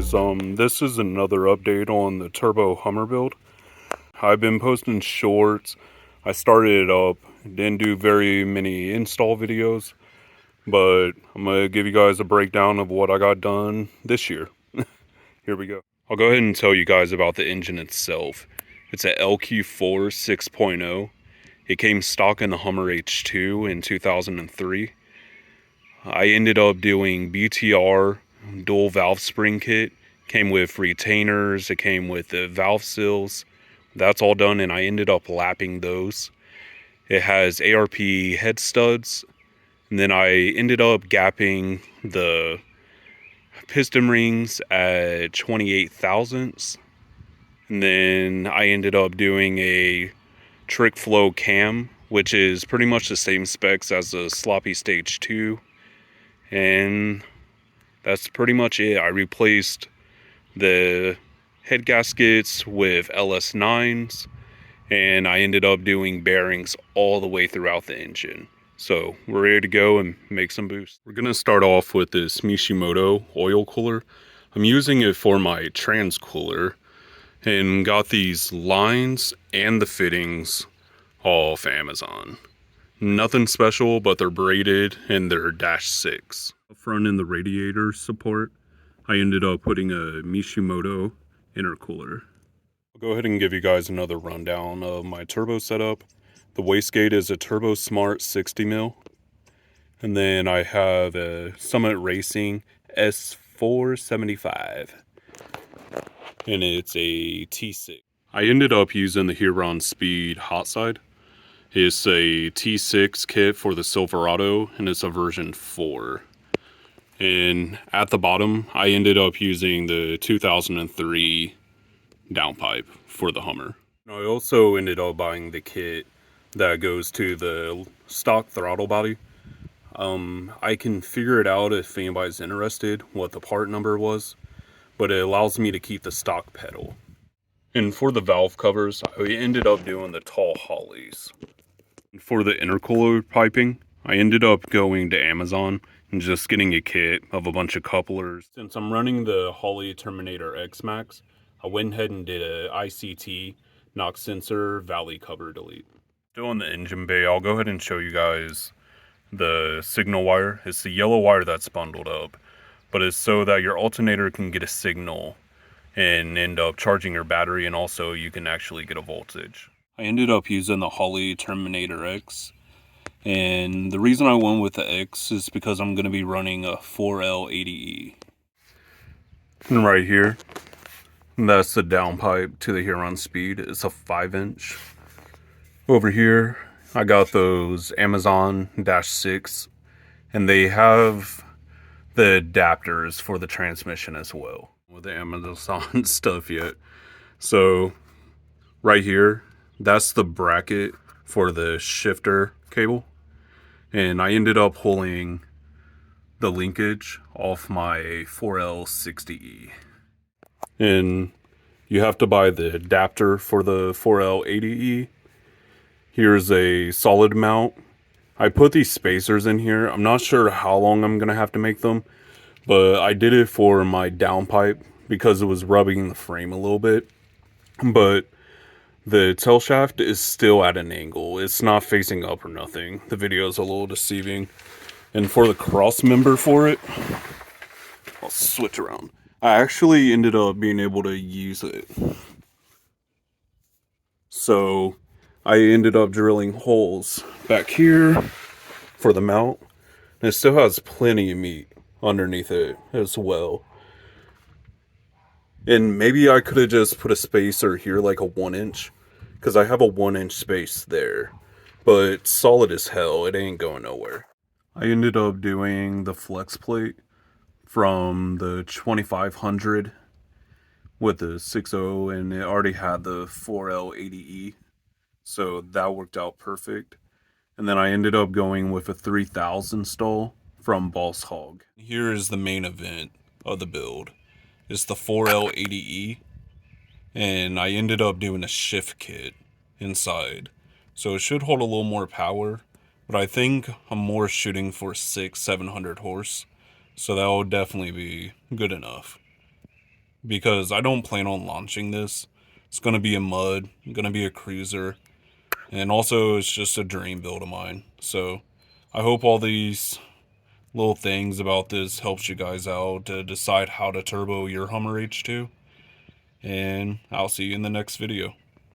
guys, this is another update on the Turbo Hummer build. I've been posting shorts. I started it up, didn't do very many install videos, but I'm going to give you guys a breakdown of what I got done this year. Here we go. I'll go ahead and tell you guys about the engine itself. It's a LQ4 6.0. It came stock in the Hummer H2 in 2003. I ended up doing BTR dual valve spring kit. Came with retainers, it came with the valve seals. That's all done, and I ended up lapping those. It has ARP head studs, and then I ended up gapping the piston rings at 28 thousandths. And then I ended up doing a trick flow cam, which is pretty much the same specs as the Sloppy Stage 2. And that's pretty much it. I replaced the head gaskets with LS9s, and I ended up doing bearings all the way throughout the engine. So we're ready to go and make some boost. We're going to start off with this Mishimoto oil cooler. I'm using it for my trans cooler and got these lines and the fittings off Amazon. Nothing special, but they're braided and they're -6. Up front in the radiator support, I ended up putting a Mishimoto intercooler. I'll go ahead and give you guys another rundown of my turbo setup. The wastegate is a Turbo Smart 60mm. And then I have a Summit Racing S475. And it's a T6. I ended up using the Huron Speed Hot Side. It's a T6 kit for the Silverado, and it's a version 4. And at the bottom, I ended up using the 2003 downpipe for the Hummer. I also ended up buying the kit that goes to the stock throttle body. I can figure it out if anybody's interested what the part number was, but it allows me to keep the stock pedal. And for the valve covers, I ended up doing the tall Hollies. For the intercooler piping, I ended up going to Amazon and just getting a kit of a bunch of couplers. Since I'm running the Holley Terminator X Max, I went ahead and did a ICT knock sensor valley cover delete. Still in the engine bay, I'll go ahead and show you guys the signal wire. It's the yellow wire that's bundled up, but it's so that your alternator can get a signal and end up charging your battery, and also you can actually get a voltage. I ended up using the Holley Terminator X, and the reason I went with the X is because I'm going to be running a 4L80E. And right here, that's the downpipe to the Huron Speed. It's a 5-inch. Over here, I got those Amazon -6, and they have the adapters for the transmission as well. With the Amazon stuff yet. So, right here, that's the bracket for the shifter cable, and I ended up pulling the linkage off my 4L60E. And you have to buy the adapter for the 4L80E. Here's a solid mount. I put these spacers in here. I'm not sure how long I'm gonna have to make them, but I did it for my downpipe because it was rubbing the frame a little bit. But the tail shaft is still at an angle. It's not facing up or nothing. The video is a little deceiving. And for the cross member for it, I'll switch around. I actually ended up being able to use it. So I ended up drilling holes back here for the mount. And it still has plenty of meat underneath it as well. And maybe I could have just put a spacer here, like a 1-inch, because I have a 1-inch space there, but it's solid as hell. It ain't going nowhere. I ended up doing the flex plate from the 2500 with the 6.0, and it already had the 4L80E, so that worked out perfect. And then I ended up going with a 3000 stall from Boss Hog. Here is the main event of the build. It's the 4L80E, and I ended up doing a shift kit inside, so it should hold a little more power, but I think I'm more shooting for 600-700 horse, so that will definitely be good enough. because I don't plan on launching this. It's going to be a mud, going to be a cruiser, and also it's just a dream build of mine. So I hope all these little things about this helps you guys out to decide how to turbo your Hummer H2, and I'll see you in the next video.